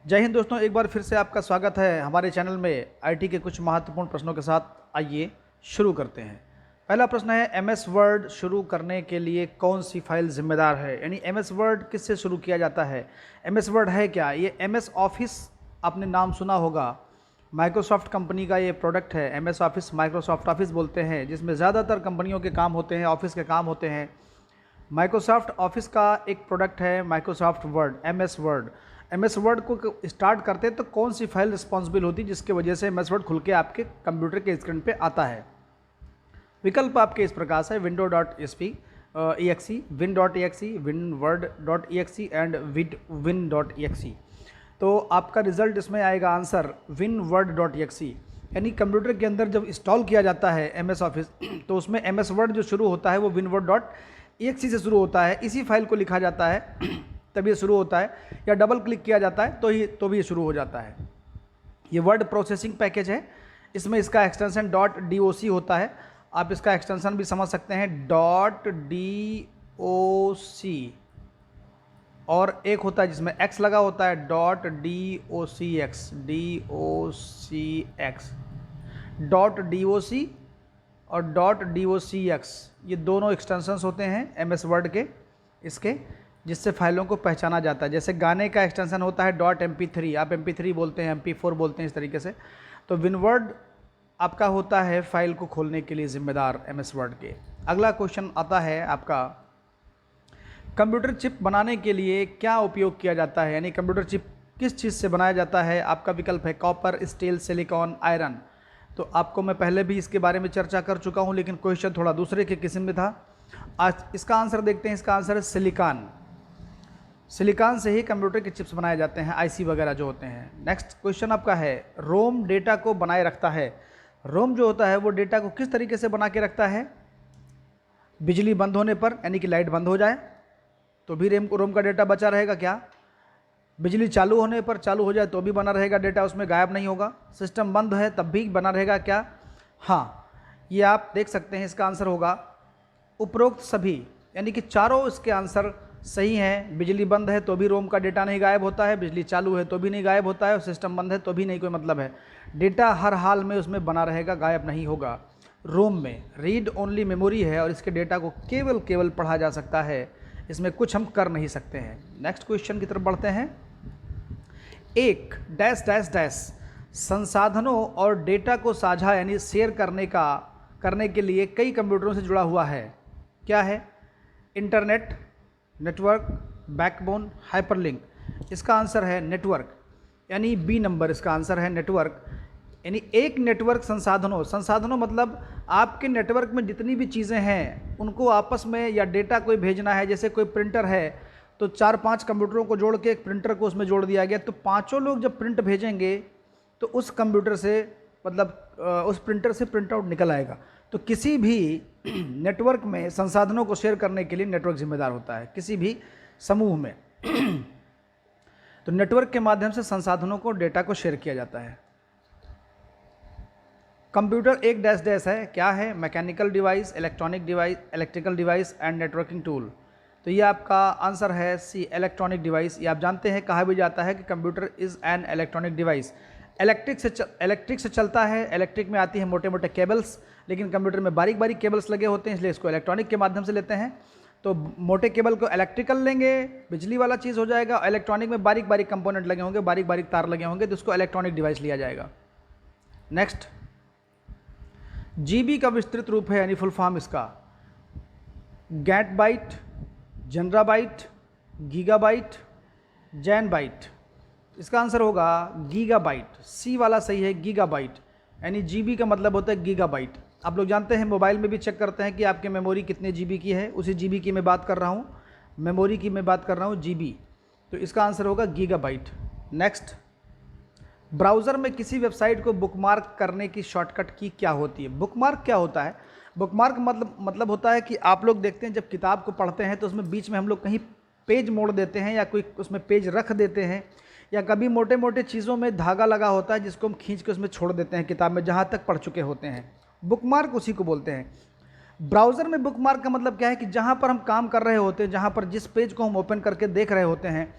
जय हिंद दोस्तों, एक बार फिर से आपका स्वागत है हमारे चैनल में। आईटी के कुछ महत्वपूर्ण प्रश्नों के साथ आइए शुरू करते हैं। पहला प्रश्न है, एमएस वर्ड शुरू करने के लिए कौन सी फाइल जिम्मेदार है? यानी एमएस वर्ड किससे शुरू किया जाता है? एमएस वर्ड है क्या? ये एमएस ऑफिस आपने नाम सुना होगा। माइक्रोसॉफ्ट कंपनी का ये प्रोडक्ट है। एमएस ऑफिस माइक्रोसॉफ्ट ऑफिस बोलते हैं, जिसमें ज़्यादातर कंपनियों के काम होते हैं, ऑफिस के काम होते हैं। माइक्रोसॉफ्ट ऑफिस का एक प्रोडक्ट है Microsoft word, MS word. MS word को स्टार्ट करते तो कौन सी फाइल रिस्पॉन्सिबल होती जिसके वजह से एमएस वर्ड खुल के आपके कंप्यूटर के स्क्रीन पे आता है? विकल्प आपके इस प्रकार से, window dot S P exe, win dot exe, win word dot exe and win dot exe. तो आपका रिजल्ट इसमें आएगा answer win word dot exe. यानी कंप्यूटर के अंदर जब इंस्टॉल किया जाता है एमएस ऑफिस तो उसमें एमएस वर्ड जो शुरू होता है वो विन वर्ड डॉट एक्सी से शुरू होता है। इसी फाइल को लिखा जाता है तभी ये शुरू होता है, या डबल क्लिक किया जाता है तो भी ये शुरू हो जाता है। ये वर्ड प्रोसेसिंग पैकेज है। इसमें इसका एक्सटेंशन डॉट डॉc होता है। आप इसका एक्सटेंशन भी समझ सकते हैं, डॉट डॉc। और एक होता है जिसमें एक्स लगा होता है, डॉट docx, docx, डॉट डॉc और डॉट docx। ये दोनों एक्सटेंशंस होते हैं एमएस वर्ड के, इसके, जिससे फाइलों को पहचाना जाता है। जैसे गाने का एक्सटेंशन होता है डॉट mp3, आप mp3 बोलते हैं, mp4 बोलते हैं, इस तरीके से। तो विनवर्ड आपका होता है फाइल को खोलने के लिए जिम्मेदार एमएस वर्ड के। अगला क्वेश्चन आता है आपका, कंप्यूटर चिप बनाने के लिए क्या उपयोग किया जाता है? यानी कंप्यूटर चिप किस चीज़ से बनाया जाता है? आपका विकल्प है कॉपर, स्टील, सिलिकॉन, आयरन। तो आपको मैं पहले भी इसके बारे में चर्चा कर चुका हूँ, लेकिन क्वेश्चन थोड़ा दूसरे के किस्म में था। आज इसका आंसर देखते हैं। इसका आंसर है सिलिकॉन। सिलिकॉन से ही कंप्यूटर के चिप्स बनाए जाते हैं, आईसी वगैरह जो होते हैं। नेक्स्ट क्वेश्चन आपका है, रोम डेटा को बनाए रखता है। रोम जो होता है वो डेटा को किस तरीके से बना के रखता है? बिजली बंद होने पर, यानी कि लाइट बंद हो जाए तो भी रोम का डेटा बचा रहेगा क्या? बिजली चालू होने पर, चालू हो जाए तो भी बना रहेगा डेटा, उसमें गायब नहीं होगा। सिस्टम बंद है तब भी बना रहेगा क्या? हाँ, ये आप देख सकते हैं। इसका आंसर होगा उपरोक्त सभी, यानी कि चारों इसके आंसर सही हैं। बिजली बंद है तो भी रोम का डेटा नहीं गायब होता है, बिजली चालू है तो भी नहीं गायब होता है, और सिस्टम बंद है तो भी नहीं, कोई मतलब है। डेटा हर हाल में उसमें बना रहेगा, गायब नहीं होगा। रोम में रीड ओनली मेमोरी है और इसके डेटा को केवल पढ़ा जा सकता है, इसमें कुछ हम कर नहीं सकते हैं। नेक्स्ट क्वेश्चन की तरफ बढ़ते हैं। एक डैश डैश डैश संसाधनों और डेटा को साझा यानी शेयर करने के लिए कई कंप्यूटरों से जुड़ा हुआ है। क्या है? Internet, network, backbone, hyperlink. इसका आंसर है नेटवर्क, यानी बी नंबर इसका आंसर है, नेटवर्क। यानी एक नेटवर्क संसाधनों मतलब आपके नेटवर्क में जितनी भी चीज़ें हैं उनको आपस में, या डेटा कोई भेजना है, जैसे कोई प्रिंटर है तो 4-5 कंप्यूटरों को जोड़ के एक प्रिंटर को उसमें जोड़ दिया गया, तो पांचों लोग जब प्रिंट भेजेंगे तो उस कंप्यूटर से, मतलब उस प्रिंटर से प्रिंट आउट निकल आएगा। तो किसी भी नेटवर्क में संसाधनों को शेयर करने के लिए नेटवर्क जिम्मेदार होता है, किसी भी समूह में। तो नेटवर्क के माध्यम से संसाधनों को, डेटा को शेयर किया जाता है। कंप्यूटर एक डैश डैश है। क्या है? Mechanical device, electronic device, electrical device and networking tool. तो ये आपका आंसर है सी, इलेक्ट्रॉनिक डिवाइस। ये आप जानते हैं, कहा भी जाता है कि computer is an electronic device. Electric से चलता है। इलेक्ट्रिक में आती है मोटे मोटे केबल्स, लेकिन कंप्यूटर में बारीक बारीक केबल्स लगे होते हैं, इसलिए इसको इलेक्ट्रॉनिक के माध्यम से लेते हैं। तो मोटे केबल को इलेक्ट्रिकल लेंगे, बिजली वाला चीज़ हो जाएगा। इलेक्ट्रॉनिक में बारीक बारीक कंपोनेंट लगे होंगे, बारीक बारीक तार लगे होंगे, तो उसको इलेक्ट्रॉनिक डिवाइस लिया जाएगा। नेक्स्ट, जीबी का विस्तृत रूप है, यानी फुल फॉर्म इसका गैट बाइट, जनराबाइट, गीगाबाइट, जैन बाइट। इसका आंसर होगा गीगाबाइट। सी वाला सही है, गीगाबाइट। यानी जीबी का मतलब होता है गीगाबाइट। आप लोग जानते हैं, मोबाइल में भी चेक करते हैं कि आपकी मेमोरी कितने जीबी की है, उसी जीबी की मैं बात कर रहा हूँ, मेमोरी की मैं बात कर रहा हूँ, जीबी। तो इसका आंसर होगा गीगाबाइट। नेक्स्ट, ब्राउज़र में किसी वेबसाइट को बुकमार्क करने की शॉर्टकट की क्या होती है? बुकमार्क क्या होता है? बुकमार्क मतलब होता है कि आप लोग देखते हैं जब किताब को पढ़ते हैं तो उसमें बीच में हम लोग कहीं पेज मोड़ देते हैं, या कोई उसमें पेज रख देते हैं, या कभी मोटे मोटे चीज़ों में धागा लगा होता है जिसको हम खींच के उसमें छोड़ देते हैं किताब में, जहाँ तक पढ़ चुके होते हैं। बुकमार्क उसी को बोलते हैं। ब्राउज़र में बुकमार्क का मतलब क्या है कि जहाँ पर हम काम कर रहे होते हैं, जहाँ पर जिस पेज को हम ओपन करके देख रहे होते हैं,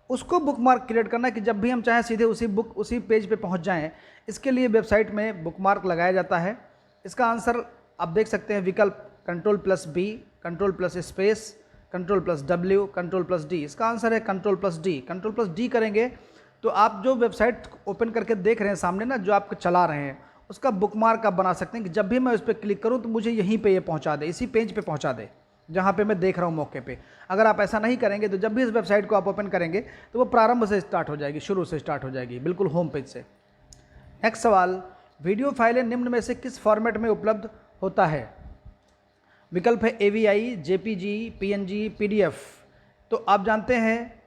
उसको बुकमार्क क्रिएट करना है कि जब भी हम चाहें सीधे उसी पेज पे पहुंच जाएं। इसके लिए वेबसाइट में बुकमार्क लगाया जाता है। इसका आंसर आप देख सकते हैं, विकल्प Ctrl+B, Ctrl+स्पेस, Ctrl+W, Ctrl+D। इसका आंसर है Ctrl+D। Ctrl+D करेंगे तो आप जो वेबसाइट ओपन करके देख रहे हैं सामने ना, जो आप चला रहे हैं, उसका बुकमार्क आप बना सकते हैं कि जब भी मैं उस पर क्लिक करूं तो मुझे यहीं पे ये पहुंचा दे, इसी पेज पे पहुंचा दे जहां पे मैं देख रहा हूं मौके पे। अगर आप ऐसा नहीं करेंगे तो जब भी इस वेबसाइट को आप ओपन करेंगे तो वो प्रारंभ से स्टार्ट हो जाएगी, शुरू से स्टार्ट हो जाएगी, बिल्कुल होम पेज से। नेक्स्ट सवाल, वीडियो फाइलें निम्न में से किस फॉर्मेट में उपलब्ध होता है? विकल्प है AVI, JPG, PNG, PDF। तो आप जानते हैं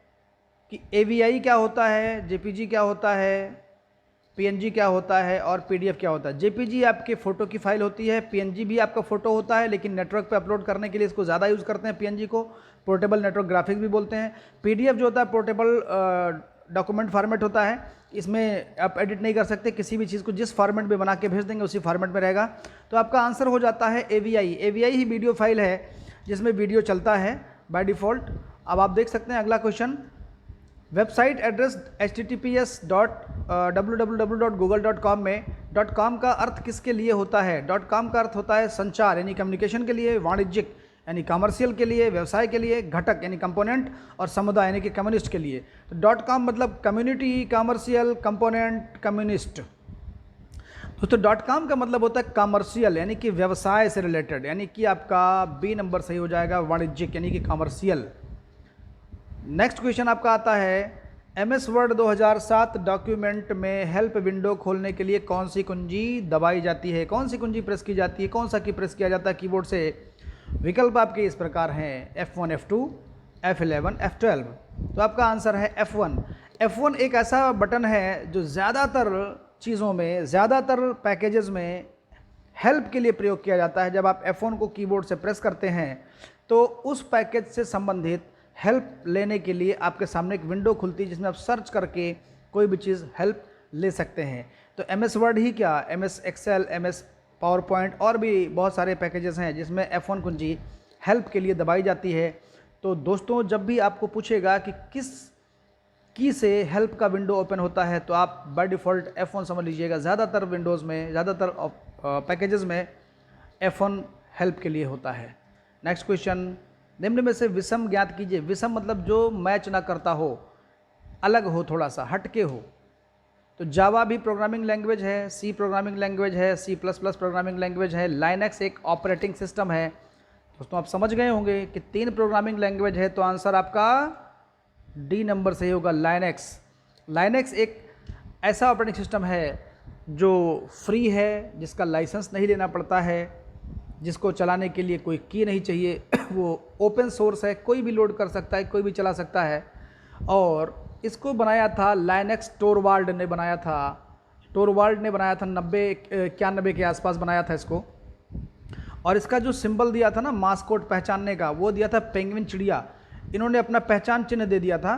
कि AVI क्या होता है, JPG क्या होता है, PNG क्या होता है और PDF क्या होता है। JPG आपके फ़ोटो की फाइल होती है, PNG भी आपका फ़ोटो होता है, लेकिन नेटवर्क पे अपलोड करने के लिए इसको ज़्यादा यूज़ करते हैं। PNG को पोर्टेबल नेटवर्क ग्राफिक्स भी बोलते हैं। PDF जो होता है पोर्टेबल डॉक्यूमेंट फॉर्मेट होता है, इसमें आप एडिट नहीं कर सकते, किसी भी चीज़ को जिस फॉर्मेट में बना के भेज देंगे उसी फॉर्मेट में रहेगा। तो आपका आंसर हो जाता है AVI। AVI ही वीडियो फाइल है जिसमें वीडियो चलता है बाय डिफ़ॉल्ट। अब आप देख सकते हैं अगला क्वेश्चन, वेबसाइट एड्रेस https://www.google.com में .com का अर्थ किसके लिए होता है? .com का अर्थ होता है संचार यानी कम्युनिकेशन के लिए, वाणिज्यिक यानी कमर्शियल के लिए, व्यवसाय के लिए, घटक यानी कंपोनेंट और समुदाय यानी कि कम्युनिस्ट के लिए। तो .com मतलब कम्युनिटी, कमर्शियल, कंपोनेंट, कम्युनिस्ट। दोस्तों .com का मतलब होता है कमर्शियल यानी कि व्यवसाय से रिलेटेड, यानी कि आपका B नंबर सही हो जाएगा, वाणिज्यिक यानी कि कमर्शियल। नेक्स्ट क्वेश्चन आपका आता है, MS वर्ड 2007 डॉक्यूमेंट में हेल्प विंडो खोलने के लिए कौन सी कुंजी दबाई जाती है? कौन सी कुंजी प्रेस की जाती है? कौन सा की प्रेस किया जाता है कीबोर्ड से? विकल्प आपके इस प्रकार हैं, F1, F2, F11, F12। तो आपका आंसर है F1। F1 एक ऐसा बटन है जो ज़्यादातर चीज़ों में, ज़्यादातर पैकेजेस में हेल्प के लिए प्रयोग किया जाता है। जब आप F1 को कीबोर्ड से प्रेस करते हैं तो उस पैकेज से संबंधित हेल्प लेने के लिए आपके सामने एक विंडो खुलती है जिसमें आप सर्च करके कोई भी चीज़ हेल्प ले सकते हैं। तो MS वर्ड ही क्या, MS Excel, MS PowerPoint और भी बहुत सारे पैकेजेस हैं जिसमें F1 कुंजी हेल्प के लिए दबाई जाती है। तो दोस्तों जब भी आपको पूछेगा कि किस की से हेल्प का विंडो ओपन होता है तो आप बाय डिफ़ॉल्ट F1 समझ लीजिएगा। ज़्यादातर विंडोज़ में, ज़्यादातर पैकेजेस में F1 हेल्प के लिए होता है। नेक्स्ट क्वेश्चन, निम्न में से विषम ज्ञात कीजिए। विषम मतलब जो मैच ना करता हो, अलग हो, थोड़ा सा हटके हो। तो जावा भी प्रोग्रामिंग लैंग्वेज है, C प्रोग्रामिंग लैंग्वेज है, C++ प्रोग्रामिंग लैंग्वेज है, लाइनक्स एक ऑपरेटिंग सिस्टम है। दोस्तों आप समझ गए होंगे कि 3 प्रोग्रामिंग लैंग्वेज है, तो आंसर आपका D नंबर सही होगा, लाइनक्स। लाइनक्स एक ऐसा ऑपरेटिंग सिस्टम है जो फ्री है, जिसका लाइसेंस नहीं लेना पड़ता है, जिसको चलाने के लिए कोई की नहीं चाहिए वो ओपन सोर्स है, कोई भी लोड कर सकता है, कोई भी चला सकता है। और इसको बनाया था लाइनक्स टोरवाल्ड ने बनाया था। टोरवाल्ड ने बनाया था 90-91 के आसपास बनाया था इसको। और इसका जो सिंबल दिया था ना मास्कोट पहचानने का, वो दिया था पेंगुइन चिड़िया। इन्होंने अपना पहचान चिन्ह दे दिया था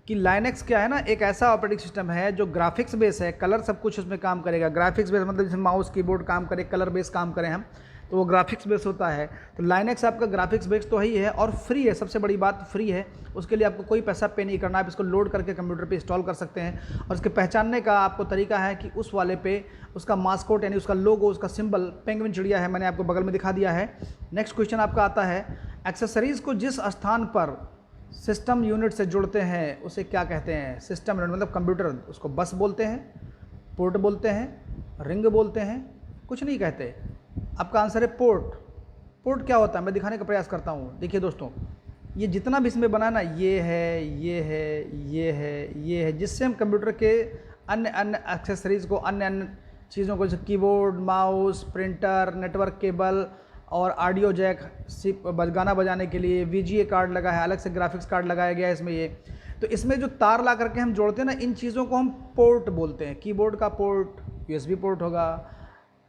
कि लाइनक्स क्या है ना, एक ऐसा ऑपरेटिंग सिस्टम है जो ग्राफिक्स बेस है, कलर सब कुछ उसमें काम करेगा। ग्राफिक्स बेस मतलब जैसे माउस कीबोर्ड काम करे, कलर बेस काम करें हम, तो वो ग्राफिक्स बेस होता है। तो लाइनक्स आपका ग्राफिक्स बेस तो ही है और फ्री है, सबसे बड़ी बात फ्री है। उसके लिए आपको कोई पैसा पे नहीं करना, आप इसको लोड करके कंप्यूटर पे इंस्टॉल कर सकते हैं। और इसके पहचानने का आपको तरीका है कि उस वाले पे उसका मास्कोट यानी उसका लोगो, उसका सिंबल पेंगुइन चिड़िया है, मैंने आपको बगल में दिखा दिया है। नेक्स्ट क्वेश्चन आपका आता है, एक्सेसरीज़ को जिस स्थान पर सिस्टम यूनिट से जुड़ते हैं उसे क्या कहते हैं? सिस्टम यूनिट मतलब कंप्यूटर, उसको बस बोलते हैं, पोर्ट बोलते हैं, रिंग बोलते हैं, कुछ नहीं कहते। आपका आंसर है पोर्ट। पोर्ट क्या होता है मैं दिखाने का प्रयास करता हूँ। देखिए दोस्तों, ये जितना भी इसमें बना ना, ये है, ये है, ये है, ये है, जिससे हम कंप्यूटर के अन्य अन्य एक्सेसरीज़ को, अन्य अन्य चीज़ों को, जैसे keyboard, mouse, printer, network cable और ऑडियो जैक, गाना बजाने के लिए VGA कार्ड लगा है, अलग से ग्राफिक्स कार्ड लगाया गया है इसमें। ये तो इसमें जो तार ला करके हम जोड़ते हैं ना, इन चीज़ों को हम पोर्ट बोलते हैं। कीबोर्ड का पोर्ट USB पोर्ट होगा,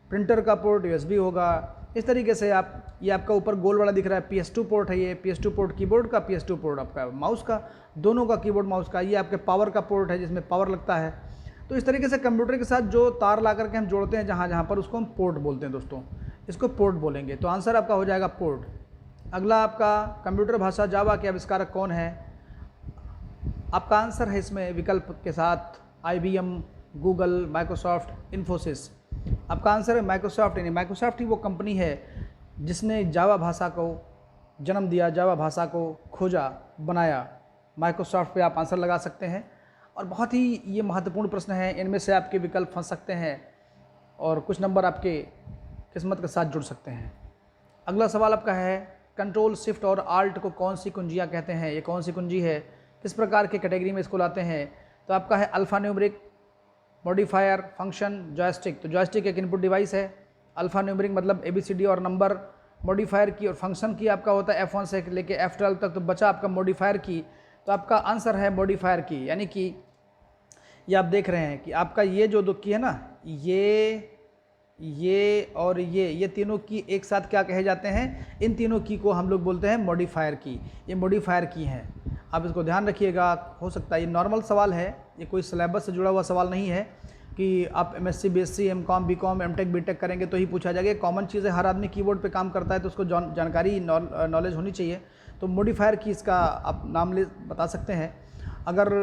प्रिंटर का पोर्ट USB होगा। इस तरीके से आप, ये आपका ऊपर गोल वाला दिख रहा है PS2 पोर्ट है, ये PS2 पोर्ट कीबोर्ड का, PS2 पोर्ट आपका माउस का, दोनों का कीबोर्ड माउस का। ये आपके पावर का पोर्ट है जिसमें पावर लगता है। तो इस तरीके से कंप्यूटर के साथ जो तार ला करके हम जोड़ते हैं जहाँ जहाँ पर, उसको हम पोर्ट बोलते हैं दोस्तों, इसको पोर्ट बोलेंगे। तो आंसर आपका हो जाएगा पोर्ट। अगला आपका, कंप्यूटर भाषा जावा के आविष्कारक कौन है? आपका आंसर है इसमें विकल्प के साथ IBM, गूगल, माइक्रोसॉफ्ट, इन्फोसिस। आपका आंसर है माइक्रोसॉफ्ट। यानी माइक्रोसॉफ्ट ही वो कंपनी है जिसने जावा भाषा को जन्म दिया, जावा भाषा को खोजा, बनाया। माइक्रोसॉफ्ट पे आप आंसर लगा सकते हैं। और बहुत ही ये महत्वपूर्ण प्रश्न है, इनमें से आपके विकल्प फंस सकते हैं और कुछ नंबर आपके किस्मत के साथ जुड़ सकते हैं। अगला सवाल आपका है, कंट्रोल, शिफ्ट और आल्ट को कौन सी कुंजियाँ कहते हैं? ये कौन सी कुंजी है, किस प्रकार के कैटेगरी में इसको लाते हैं? तो आपका है alpha numeric, modifier, function, joystick. तो जॉयस्टिक एक इनपुट डिवाइस है, अल्फ़ा न्यूमरिक मतलब ABCD और नंबर, मॉडिफायर की और फंक्शन की आपका होता है F1 से लेके F12 तक, तो बचा आपका मॉडिफायर की। तो आपका आंसर है मॉडिफायर की। यानी कि ये आप देख रहे हैं कि आपका ये जो दो की है ना, ये और ये तीनों की एक साथ क्या कहे जाते हैं? इन तीनों की को हम लोग बोलते हैं मॉडिफायर की। ये मॉडिफायर की हैं, आप इसको ध्यान रखिएगा। हो सकता है ये नॉर्मल सवाल है, ये कोई सिलेबस से जुड़ा हुआ सवाल नहीं है कि आप MSc, BSc, MCOM, BCOM, MTech, BTech करेंगे तो ही पूछा जाएगा। कॉमन चीज़ है, हर आदमी कीबोर्ड पे काम करता है तो उसको जानकारी नॉलेज होनी चाहिए। तो मॉडिफायर की इसका आप नाम ले बता सकते हैं। अगर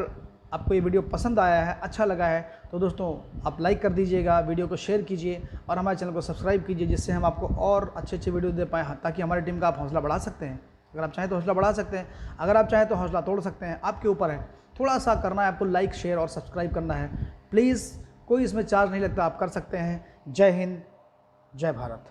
आपको ये वीडियो पसंद आया है, अच्छा लगा है, तो दोस्तों आप लाइक कर दीजिएगा, वीडियो को शेयर कीजिए और हमारे चैनल को सब्सक्राइब कीजिए, जिससे हम आपको और अच्छे वीडियो दे पाएँ, ताकि हमारी टीम का आप हौसला बढ़ा सकते हैं। अगर आप चाहें तो हौसला बढ़ा सकते हैं, अगर आप चाहें तो हौसला तोड़ सकते हैं, आपके ऊपर है। थोड़ा सा करना है आपको, लाइक, शेयर और सब्सक्राइब करना है प्लीज़। कोई इसमें चार्ज नहीं लगता, आप कर सकते हैं। जय हिंद, जय भारत।